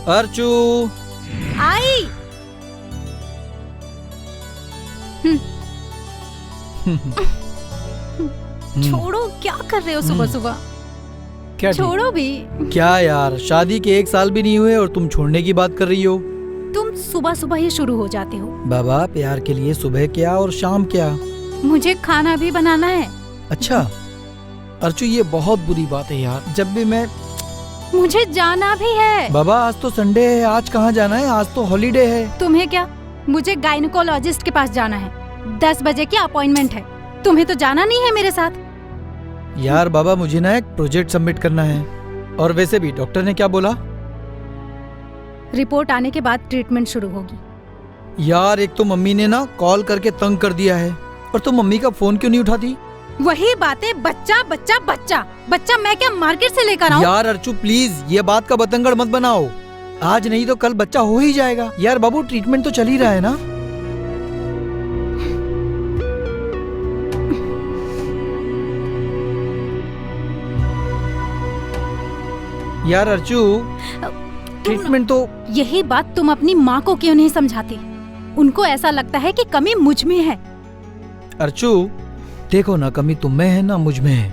अर्चू। आई। छोड़ो, क्या कर रहे हो सुबह सुबह? क्या छोड़ो भी। क्या यार, शादी के 1 साल भी नहीं हुए और तुम छोड़ने की बात कर रही हो? तुम सुबह सुबह ही शुरू हो जाते हो। बाबा, प्यार के लिए सुबह क्या और शाम क्या? मुझे खाना भी बनाना है। अच्छा अर्चू, ये बहुत बुरी बात है यार। जब भी मैं मुझे जाना भी है। बाबा, आज तो संडे है, आज कहाँ जाना है? आज तो हॉलीडे है। तुम्हें क्या? मुझे गायनेकोलॉजिस्ट के पास जाना है। 10 बजे की अपॉइंटमेंट है। तुम्हें तो जाना नहीं है मेरे साथ? यार बाबा, मुझे ना एक प्रोजेक्ट सबमिट करना है। और वैसे भी डॉक्टर ने क्या बोला? रिपोर्ट आने के बाद ट्रीटमेंट शुरू होगी। यार, एक तो मम्मी ने ना कॉल करके तंग कर दिया है, और तुम मम्मी का फोन क्यों नहीं उठाती? वही बातें, बच्चा बच्चा बच्चा बच्चा। मैं क्या मार्केट से लेकर आऊं? यार अर्चू प्लीज, ये बात का बतंगड़ मत बनाओ। आज नहीं तो कल बच्चा हो ही जाएगा। यार बाबू, ट्रीटमेंट तो चल ही रहा है ना। यार अर्चू, ट्रीटमेंट तो यही बात तुम अपनी माँ को क्यों नहीं समझाती? उनको ऐसा लगता है कि कमी मुझ में है। अर्चू देखो ना, कमी तुम में है ना मुझ में है।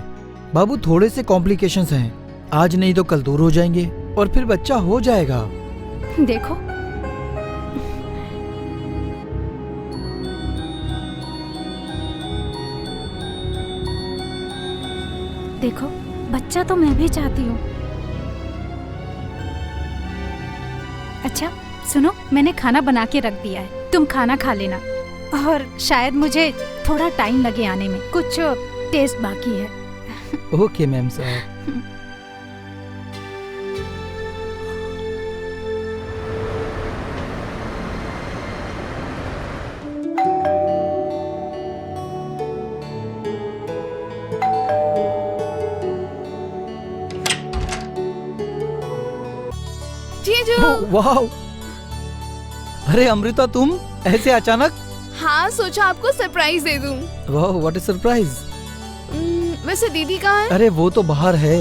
बाबू, थोड़े से कॉम्प्लिकेशंस हैं, आज नहीं तो कल दूर हो जाएंगे और फिर बच्चा हो जाएगा। देखो, देखो, बच्चा तो मैं भी चाहती हूँ। अच्छा सुनो, मैंने खाना बना के रख दिया है, तुम खाना खा लेना। और शायद मुझे थोड़ा टाइम लगे आने में, कुछ टेस्ट बाकी है। ओके मैम साहब। वाह, अरे अमृता, तुम ऐसे अचानक? हाँ, सोचा आपको सरप्राइज दे दूं। वाह, व्हाट अ सरप्राइज। वैसे दीदी कहाँ है? अरे वो तो बाहर है।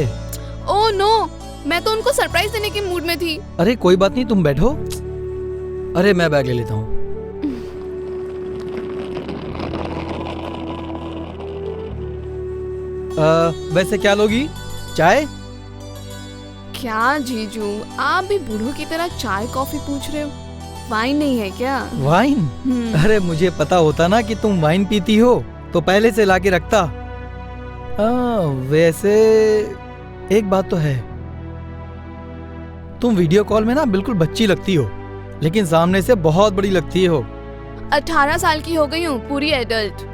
ओह नो, मैं तो उनको सरप्राइज देने के मूड में थी। अरे कोई बात नहीं, तुम बैठो। अरे मैं बैग ले लेता हूँ। वैसे क्या लोगी? चाय? क्या जीजू, आप भी बूढ़ों की तरह चाय कॉफी पूछ रहे हो? वाइन नहीं है क्या? वाइन? अरे मुझे पता होता ना कि तुम वाइन पीती हो तो पहले से लाके रखता। वैसे एक बात तो है, तुम वीडियो कॉल में ना बिल्कुल बच्ची लगती हो, लेकिन सामने से बहुत बड़ी लगती हो। 18 साल की हो गई हूँ, पूरी एडल्ट।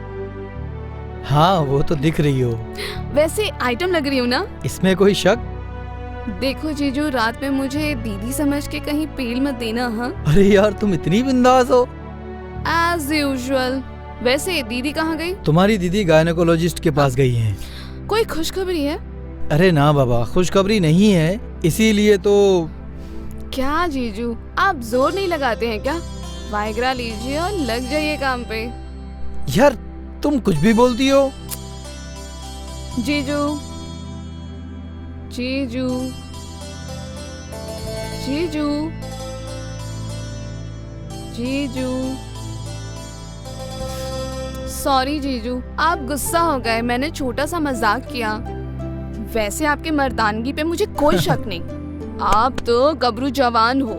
हाँ, वो तो दिख रही हो। वैसे आइटम लग रही हूँ ना? इसमें कोई शक? देखो जीजू, रात में मुझे दीदी समझ के कहीं पेल मत देना। हाँ, अरे यार, तुम इतनी बिंदास हो। As usual. वैसे दीदी कहाँ गई? तुम्हारी दीदी गायनेकोलॉजिस्ट के पास गई हैं। कोई खुशखबरी है? अरे ना बाबा, खुशखबरी नहीं है, इसीलिए तो। क्या जीजू, आप जोर नहीं लगाते हैं क्या? वाइग्रा लीजिए और लग जाइए काम पे। यार तुम कुछ भी बोलती हो। जीजू, जीजू, जीजू, जीजू। सॉरी जीजू, आप गुस्सा हो गए, मैंने छोटा सा मजाक किया। वैसे आपके मर्दानगी पे मुझे कोई शक नहीं, आप तो गबरू जवान हो।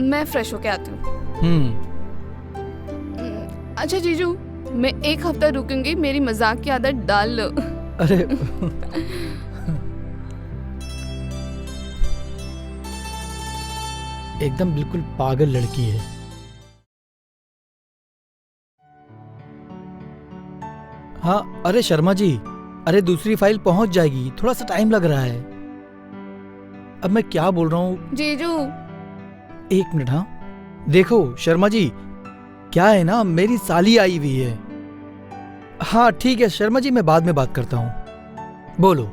मैं फ्रेश होके आती हूँ। अच्छा जीजू, मैं 1 हफ्ता रुकूंगी, मेरी मजाक की आदत डाल लो। अरे एकदम बिल्कुल पागल लड़की है। हाँ, अरे शर्मा जी, अरे दूसरी फाइल पहुंच जाएगी, थोड़ा सा टाइम लग रहा है। अब मैं क्या बोल रहा हूँ? जीजू 1 मिनट। हाँ देखो शर्मा जी, क्या है ना, मेरी साली आई हुई है। हाँ ठीक है शर्मा जी, मैं बाद में बात करता हूँ। बोलो।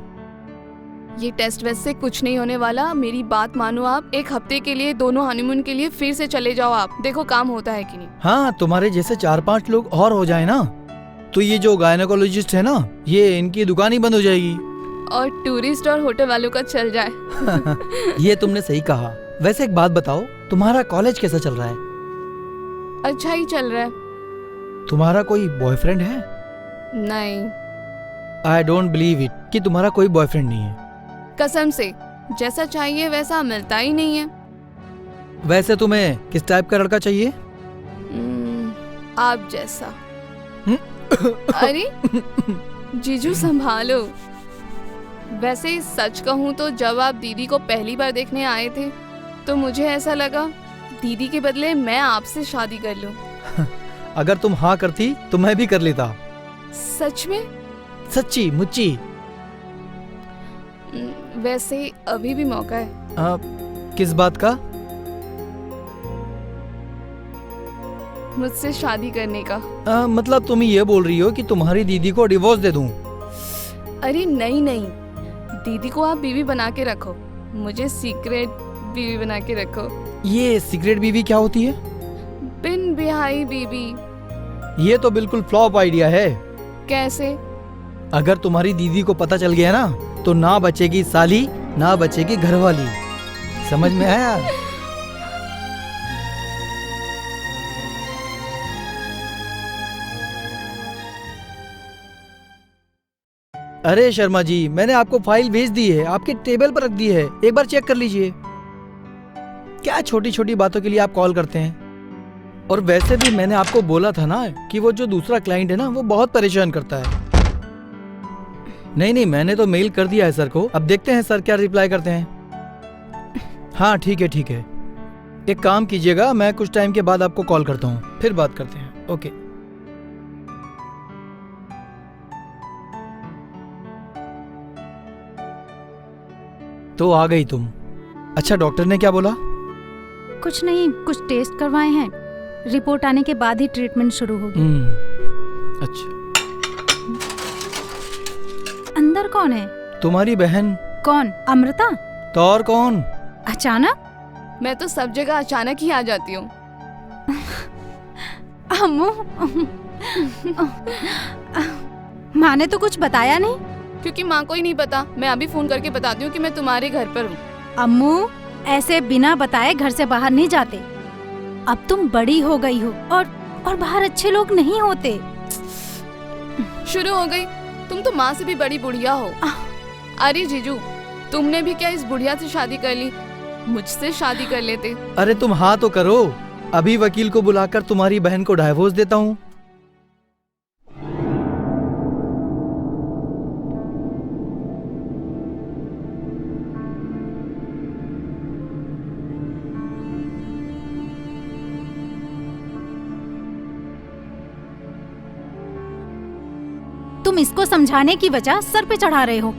ये टेस्ट वेस्ट से कुछ नहीं होने वाला, मेरी बात मानो आप। 1 हफ्ते के लिए दोनों हनीमून के लिए फिर से चले जाओ आप, देखो काम होता है कि नहीं। हाँ, तुम्हारे जैसे 4-5 लोग और हो जाए ना, तो ये जो गायनेकोलॉजिस्ट है ना, ये इनकी दुकान ही बंद हो जाएगी। और टूरिस्ट और होटल वालों का चल जाए। ये तुमने सही कहा। वैसे एक बात बताओ, तुम्हारा कॉलेज कैसा चल रहा है? अच्छा ही चल रहा है। तुम्हारा कोई बॉयफ्रेंड है? नहीं, आई डोंट बिलीव इट कि तुम्हारा कोई बॉयफ्रेंड नहीं है। कसम से जैसा चाहिए वैसा मिलता ही नहीं है। वैसे तुम्हें किस टाइप का लड़का चाहिए? आप जैसा। अरे जीजू संभालो। वैसे सच कहूँ तो जब आप दीदी को पहली बार देखने आए थे तो मुझे ऐसा लगा दीदी के बदले मैं आपसे शादी कर लूं। अगर तुम हाँ करती तो मैं भी कर लेता। सच में? सच्ची मुच्ची। वैसे अभी भी मौका है। किस बात का? मुझसे शादी करने का। मतलब तुम ये बोल रही हो कि तुम्हारी दीदी को डिवोर्स दे दूं? अरे नहीं नहीं, दीदी को आप बीवी बना के रखो, मुझे सीक्रेट बीवी बना के रखो। ये सीक्रेट बीवी क्या होती है? बिन बिहाई बीवी। ये तो बिल्कुल फ्लॉप आइडिया है। कैसे? अगर तुम्हारी दीदी को पता चल गया ना तो ना बचेगी साली ना बचेगी घरवाली। समझ में आया? अरे शर्मा जी, मैंने आपको फाइल भेज दी है, आपके टेबल पर रख दी है, एक बार चेक कर लीजिए। क्या छोटी छोटी बातों के लिए आप कॉल करते हैं? और वैसे भी मैंने आपको बोला था ना कि वो जो दूसरा क्लाइंट है ना वो बहुत परेशान करता है। नहीं नहीं, मैंने तो मेल कर दिया है सर को, अब देखते हैं सर क्या रिप्लाई करते हैं। हाँ ठीक है ठीक है, एक काम कीजिएगा, मैं कुछ टाइम के बाद आपको कॉल करता हूँ, फिर बात करते हैं। ओके। तो आ गई तुम। अच्छा, डॉक्टर ने क्या बोला? कुछ नहीं, कुछ टेस्ट करवाए हैं, रिपोर्ट आने के बाद ही ट्रीटमेंट शुरू होगी। अच्छा। अंदर कौन है? तुम्हारी बहन। कौन? अमृता? तो और कौन? अचानक? मैं तो सब जगह अचानक ही आ जाती हूँ। अम्मू, माँ ने तो कुछ बताया नहीं? क्योंकि माँ को ही नहीं पता, मैं अभी फोन करके बताती हूँ कि मैं तुम्हारे घर पर हूँ। अम्मू, ऐसे बिना बताए घर से बाहर नहीं जाते। अब तुम बड़ी हो गई हो और बाहर अच्छे लोग नहीं होते। शुरू हो गई, तुम तो माँ से भी बड़ी बुढ़िया हो। अरे जीजू, तुमने भी क्या इस बुढ़िया से शादी कर ली? मुझसे शादी कर लेते। अरे तुम हाँ तो करो, अभी वकील को बुलाकर तुम्हारी बहन को डाइवोर्स देता हूँ। तुम इसको समझाने की वजह सर पे चढ़ा रहे हो।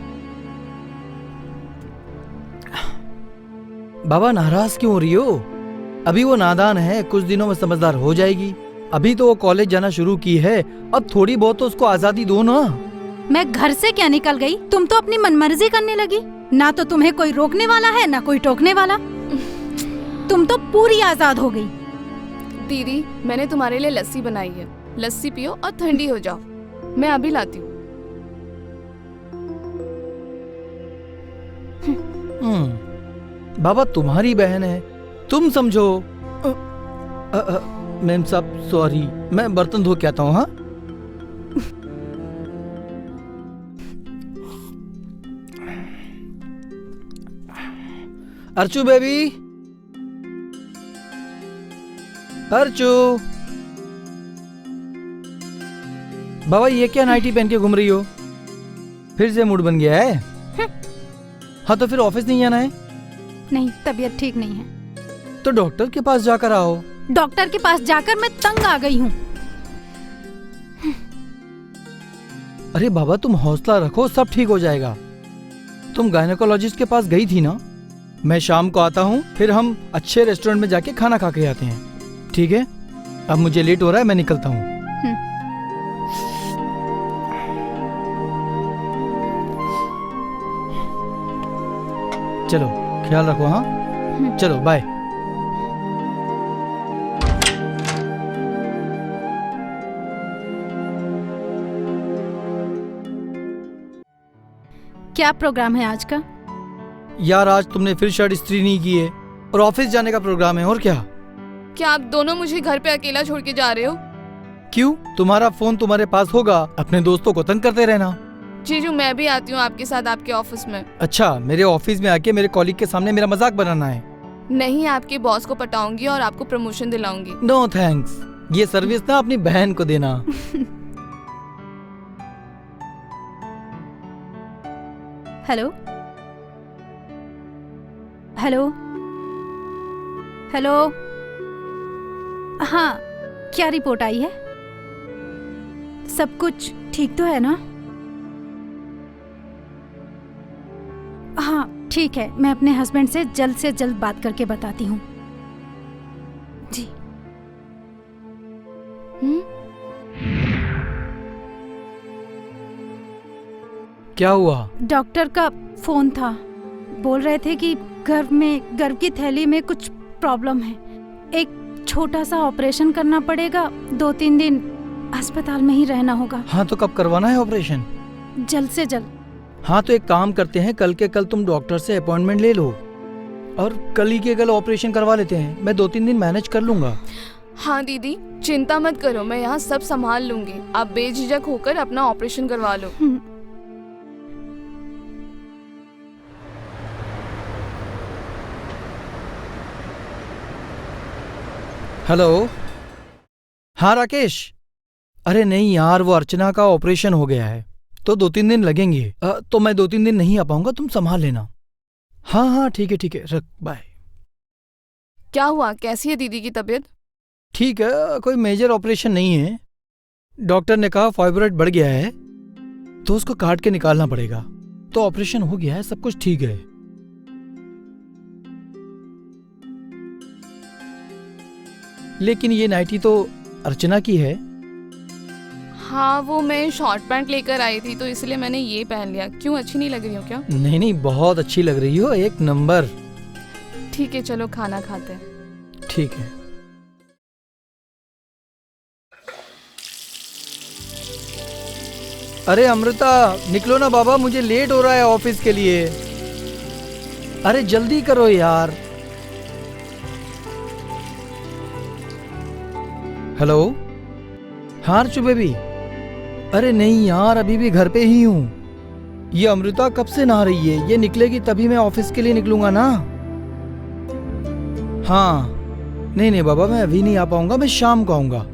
बाबा, नाराज क्यों हो रही हो? अभी वो नादान है, कुछ दिनों में समझदार हो जाएगी। अभी तो वो कॉलेज जाना शुरू की है, अब थोड़ी बहुत तो उसको आजादी दो ना। मैं घर से क्या निकल गई, तुम तो अपनी मनमर्जी करने लगी। ना तो तुम्हें कोई रोकने वाला है ना कोई टोकने वाला। तुम तो पूरी आजाद हो गई। दीदी, मैंने तुम्हारे लिए लस्सी बनाई है, लस्सी पियो और ठंडी हो जाओ, मैं अभी लाती हूँ। बाबा, तुम्हारी बहन है, तुम समझो। मैम साहब सॉरी, मैं बर्तन धो के आता हूँ। हाँ अर्चू बेबी, अर्चू। बाबा, ये क्या नाइटी पहन के घूम रही हो? फिर से मूड बन गया है? हाँ तो फिर ऑफिस नहीं जाना है? नहीं, तबीयत ठीक नहीं है। तो डॉक्टर के पास जाकर आओ। डॉक्टर के पास जाकर मैं तंग आ गई हूँ। अरे बाबा, तुम हौसला रखो, सब ठीक हो जाएगा। तुम गायनेकोलॉजिस्ट के पास गई थी ना? मैं शाम को आता हूँ, फिर हम अच्छे रेस्टोरेंट में जाके खाना खा के आते हैं, ठीक है? अब मुझे लेट हो रहा है, मैं निकलता हूँ। चलो, ख्याल रखो। हाँ चलो, बाय। क्या प्रोग्राम है आज का? यार आज तुमने फिर शर्ट इस्त्री नहीं की है और ऑफिस जाने का प्रोग्राम है और क्या। क्या आप दोनों मुझे घर पे अकेला छोड़ के जा रहे हो? क्यों, तुम्हारा फोन तुम्हारे पास होगा, अपने दोस्तों को तंग करते रहना। जीजू मैं भी आती हूँ आपके साथ आपके ऑफिस में। अच्छा, मेरे ऑफिस में आके मेरे कॉलीग के सामने मेरा मजाक बनाना है? नहीं, आपके बॉस को पटाऊंगी और आपको प्रमोशन दिलाऊंगी। नो थैंक्स, ये सर्विस ना अपनी बहन को देना। Hello hello hello. हाँ, क्या रिपोर्ट आई है? सब कुछ ठीक तो है ना? हाँ ठीक है, मैं अपने हस्बैंड से जल्द बात करके बताती हूँ जी। क्या हुआ? डॉक्टर का फोन था, बोल रहे थे कि गर्भ की थैली में कुछ प्रॉब्लम है, एक छोटा सा ऑपरेशन करना पड़ेगा, 2-3 दिन अस्पताल में ही रहना होगा। हाँ तो कब करवाना है ऑपरेशन? जल्द से जल्द। हाँ तो एक काम करते हैं, कल के कल तुम डॉक्टर से अपॉइंटमेंट ले लो और कल ही के कल ऑपरेशन करवा लेते हैं। मैं 2-3 दिन मैनेज कर लूंगा। हाँ दीदी चिंता मत करो, मैं यहाँ सब संभाल लूंगी। आप बेझिझक होकर अपना ऑपरेशन करवा लो। हेलो। हाँ राकेश। अरे नहीं यार, वो अर्चना का ऑपरेशन हो गया है तो 2-3 दिन लगेंगे। तो मैं 2-3 दिन नहीं आ पाऊंगा, तुम संभाल लेना। हाँ हाँ ठीक है, रख, बाय। क्या हुआ, कैसी है दीदी की तबीयत? ठीक है, कोई मेजर ऑपरेशन नहीं है। डॉक्टर ने कहा फाइब्रॉइड बढ़ गया है तो उसको काट के निकालना पड़ेगा, तो ऑपरेशन हो गया है, सब कुछ ठीक है। लेकिन ये नाइटी तो अर्चना की है। हाँ वो मैं शॉर्ट पैंट लेकर आई थी तो इसलिए मैंने ये पहन लिया। क्यों, अच्छी नहीं लग रही हो क्या? नहीं नहीं, बहुत अच्छी लग रही हो, एक नंबर। ठीक है चलो खाना खाते हैं। ठीक है। अरे अमृता निकलो ना बाबा, मुझे लेट हो रहा है ऑफिस के लिए। अरे जल्दी करो यार। हेलो। हाँ अर्चु बेबी। अरे नहीं यार, अभी भी घर पे ही हूँ। ये अमृता कब से नहा रही है, ये निकलेगी तभी मैं ऑफिस के लिए निकलूंगा ना। हाँ नहीं नहीं बाबा, मैं अभी नहीं आ पाऊंगा, मैं शाम को आऊंगा।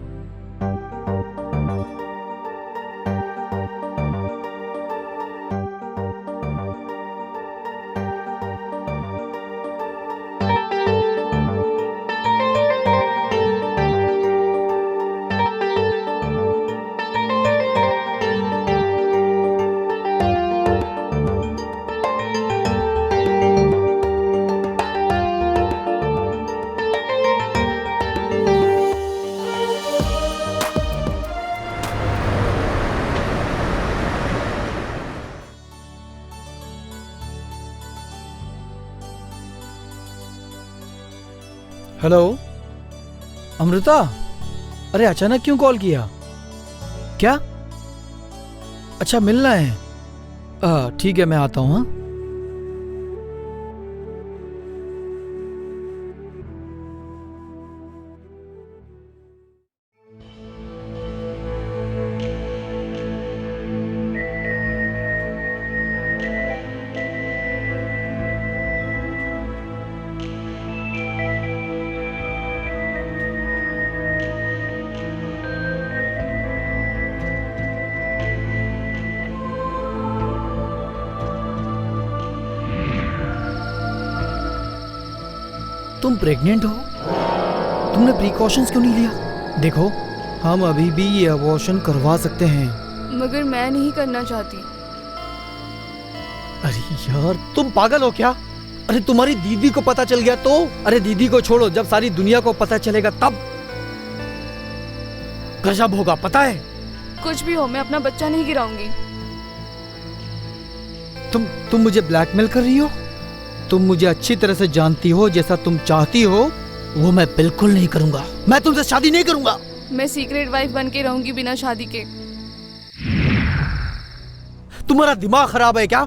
हेलो अमृता। अरे अचानक क्यों कॉल किया? क्या? अच्छा मिलना है। ठीक है मैं आता हूँ। हाँ तुम प्रेग्नेंट हो, तुमने प्रिकॉशंस क्यों नहीं लिया? देखो हम अभी भी ये अबॉर्शन करवा सकते हैं। मगर मैं नहीं करना चाहती। अरे यार तुम पागल हो क्या? अरे तुम्हारी दीदी को पता चल गया तो? अरे दीदी को छोड़ो, जब सारी दुनिया को पता चलेगा तब गजब होगा, पता है? कुछ भी हो, मैं अपना बच्चा नहीं गिराऊंगी। तुम मुझे ब्लैकमेल कर रही हो? तुम मुझे अच्छी तरह से जानती हो, जैसा तुम चाहती हो वो मैं बिल्कुल नहीं करूंगा। मैं तुमसे शादी नहीं करूंगा। मैं सीक्रेट वाइफ बन के रहूंगी बिना शादी के। तुम्हारा दिमाग खराब है क्या?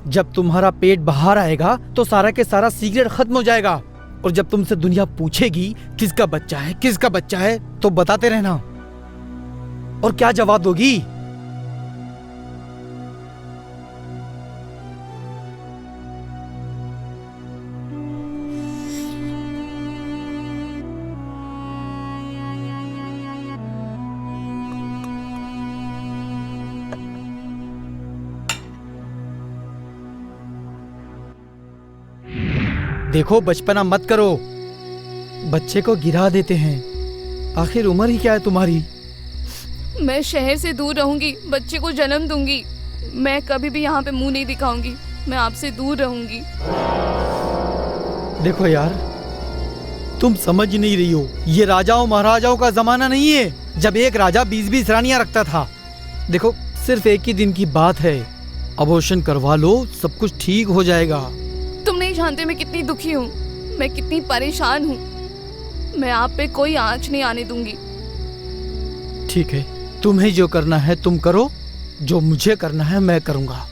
जब तुम्हारा पेट बाहर आएगा तो सारा के सारा सीक्रेट खत्म हो जाएगा। और जब तुमसे दुनिया पूछेगी किसका बच्चा है तो बताते रहना। और क्या जवाब दोगी? देखो, बचपना मत करो, बच्चे को गिरा देते हैं। आखिर उम्र ही क्या है तुम्हारी? मैं शहर से दूर रहूंगी, बच्चे को जन्म दूंगी। मैं कभी भी यहाँ पे मुंह नहीं दिखाऊंगी। मैं आपसे दूर रहूंगी। देखो यार, तुम समझ नहीं रही हो। ये राजाओं महाराजाओं का जमाना नहीं है जब एक राजा 20-20 रानियां रखता था। देखो, सिर्फ एक ही दिन की बात है। अबॉर्शन करवा लो, सब कुछ ठीक हो जाएगा। तुम नहीं जानते मैं कितनी दुखी हूँ, मैं कितनी परेशान हूँ। मैं आप पे कोई आंच नहीं आने दूंगी। ठीक है, तुम्हें जो करना है तुम करो, जो मुझे करना है मैं करूंगा।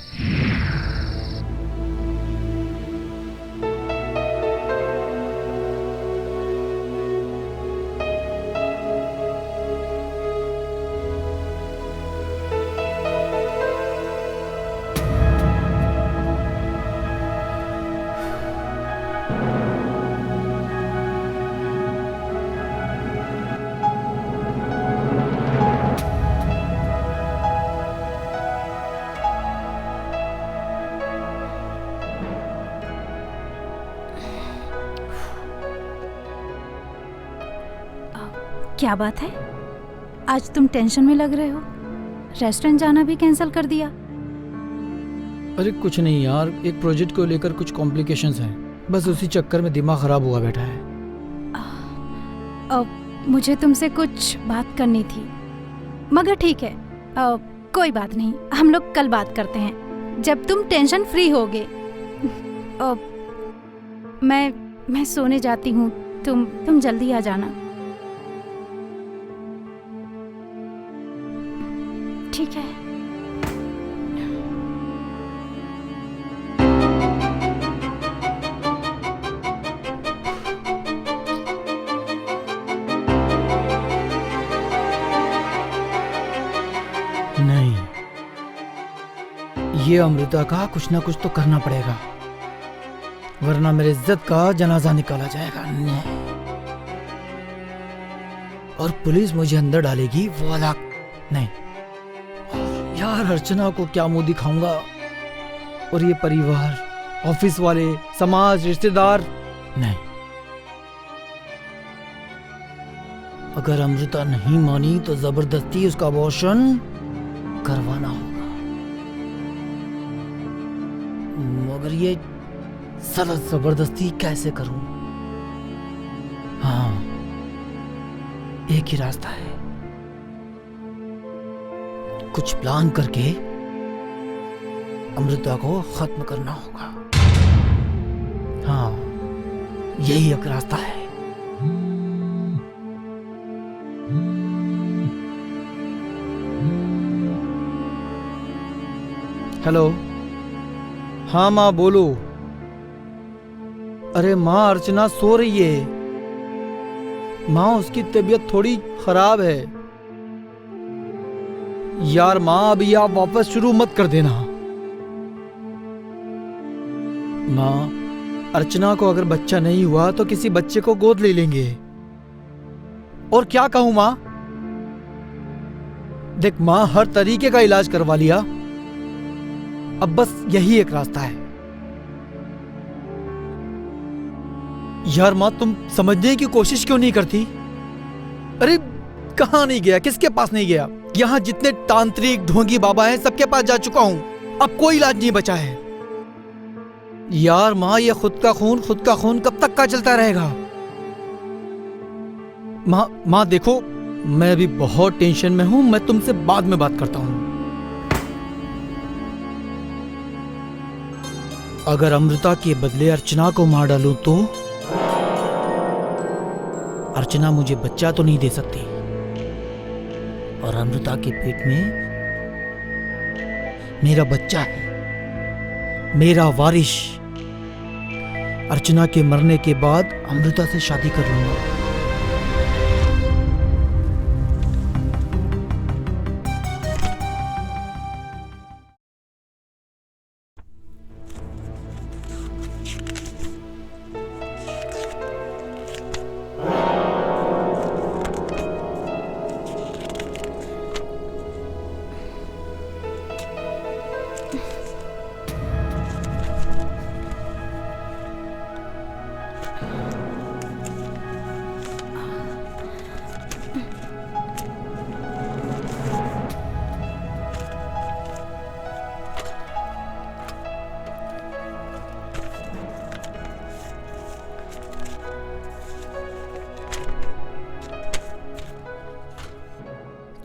क्या बात है, आज तुम टेंशन में लग रहे हो? रेस्टोरेंट जाना भी कैंसिल कर दिया? अरे कुछ नहीं यार, एक प्रोजेक्ट को लेकर कुछ कॉम्प्लिकेशंस हैं। बस उसी चक्कर में दिमाग खराब हुआ बैठा है। मुझे तुमसे कुछ बात करनी थी, मगर ठीक है, कोई बात नहीं, हम लोग कल बात करते हैं जब तुम टेंशन फ्री होगे। मैं सोने जाती हूँ, तुम जल्दी आ जाना, ठीक है? नहीं, ये अमृता का कुछ ना कुछ तो करना पड़ेगा, वरना मेरी इज्जत का जनाजा निकाला जाएगा। नहीं। और पुलिस मुझे अंदर डालेगी, वो अलग। नहीं यार, अर्चना को क्या मुंह दिखाऊंगा? और ये परिवार, ऑफिस वाले, समाज, रिश्तेदार। नहीं, अगर अमृता नहीं मानी तो जबरदस्ती उसका अबॉर्शन करवाना होगा। मगर ये साला जबरदस्ती कैसे करूं? हाँ, एक ही रास्ता है, कुछ प्लान करके अमृता को खत्म करना होगा। हाँ, यही एक रास्ता है। हेलो, हाँ माँ बोलो। अरे माँ, अर्चना सो रही है। माँ, उसकी तबीयत थोड़ी खराब है। यार माँ, अभी आप वापस शुरू मत कर देना। माँ, अर्चना को अगर बच्चा नहीं हुआ तो किसी बच्चे को गोद ले लेंगे। और क्या कहूं माँ? देख माँ, हर तरीके का इलाज करवा लिया, अब बस यही एक रास्ता है। यार माँ, तुम समझने की कोशिश क्यों नहीं करती? अरे कहाँ नहीं गया, किसके पास नहीं गया? यहाँ जितने तांत्रिक ढोंगी बाबा हैं सबके पास जा चुका हूं, अब कोई इलाज नहीं बचा है। यार माँ, ये खुद का खून कब तक का चलता रहेगा? माँ देखो, मैं अभी बहुत टेंशन में हूं, मैं तुमसे बाद में बात करता हूं। अगर अमृता के बदले अर्चना को मार डालूं तो अर्चना मुझे बच्चा तो नहीं दे सकती, और अमृता के पेट में मेरा बच्चा है, मेरा वारिश। अर्चना के मरने के बाद अमृता से शादी कर लूंगा।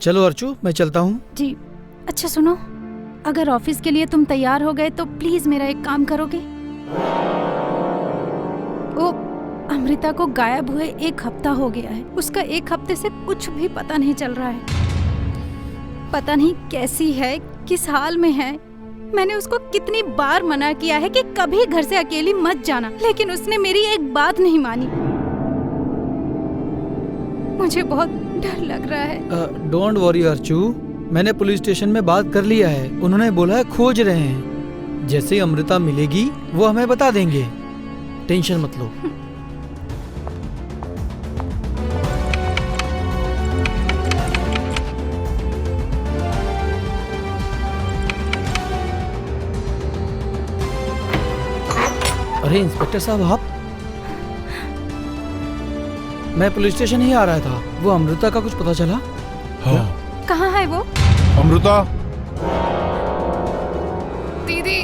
चलो अर्चू, मैं चलता हूँ। जी। अच्छा सुनो, अगर ऑफिस के लिए तुम तैयार हो गए तो प्लीज मेरा एक काम करोगे? ओ, अमृता को गायब हुए 1 हफ्ता हो गया है। उसका 1 हफ्ते से कुछ भी पता नहीं चल रहा है। पता नहीं कैसी है, किस हाल में है। मैंने उसको कितनी बार मना किया है कि कभी घर से अकेली मत जाना, लेकिन उसने मेरी एक बात नहीं मानी। मुझे बहुत डर लग रहा है। डोंट वरी अर्चू, मैंने पुलिस स्टेशन में बात कर लिया है। उन्होंने बोला है खोज रहे हैं। जैसे ही अमृता मिलेगी वो हमें बता देंगे। टेंशन मत लो। अरे इंस्पेक्टर साहब, आप? मैं पुलिस स्टेशन ही आ रहा था। वो अमृता का कुछ पता चला? हाँ। कहाँ है वो? अमृता, दीदी,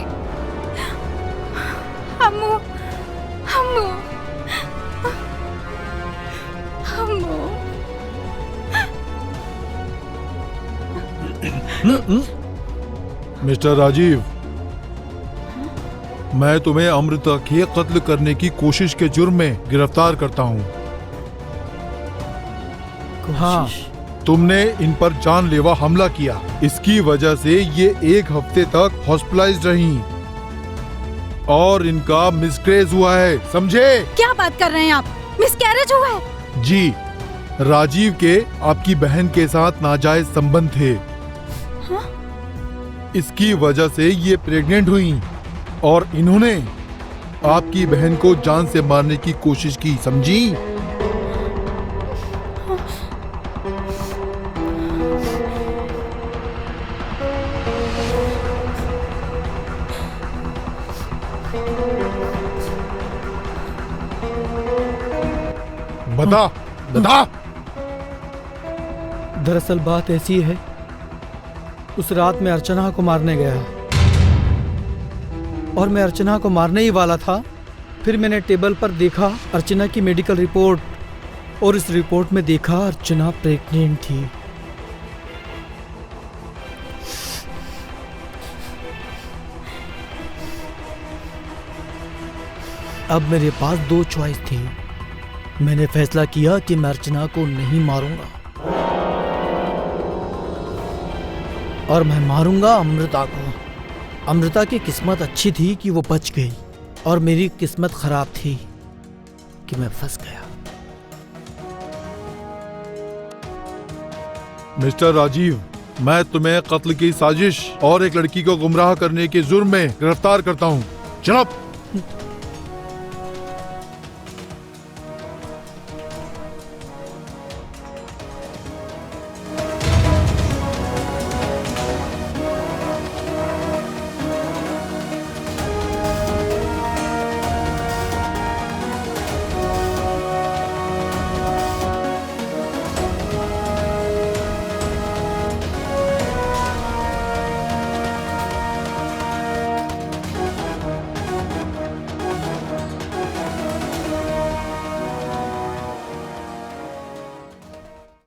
अम्मू, अम्मू, अम्मू। मिस्टर राजीव, मैं तुम्हें अमृता के कत्ल करने की कोशिश के जुर्म में गिरफ्तार करता हूँ। हाँ, तुमने इन पर जानलेवा हमला किया। इसकी वजह से ये 1 हफ्ते तक हॉस्पिटलाइज्ड रहीं और इनका मिसकैरेज हुआ है, समझे? क्या बात कर रहे हैं आप? मिसकैरेज हुआ है? जी, राजीव के आपकी बहन के साथ नाजायज संबंध थे। हाँ? इसकी वजह से ये प्रेग्नेंट हुई और इन्होंने आपकी बहन को जान से मारने की कोशिश की, समझी? बता, बता। दरअसल बात ऐसी है, उस रात मैं अर्चना को मारने गया और मैं अर्चना को मारने ही वाला था। फिर मैंने टेबल पर देखा अर्चना की मेडिकल रिपोर्ट, और इस रिपोर्ट में देखा अर्चना प्रेग्नेंट थी। अब मेरे पास 2 चॉइस थी। मैंने फैसला किया कि मैं अर्चना को नहीं मारूंगा और मैं मारूंगा अमृता को। अमृता की किस्मत अच्छी थी कि वो बच गई, और मेरी किस्मत खराब थी कि मैं फंस गया। मिस्टर राजीव, मैं तुम्हें कत्ल की साजिश और एक लड़की को गुमराह करने के जुर्म में गिरफ्तार करता हूँ। जनाब।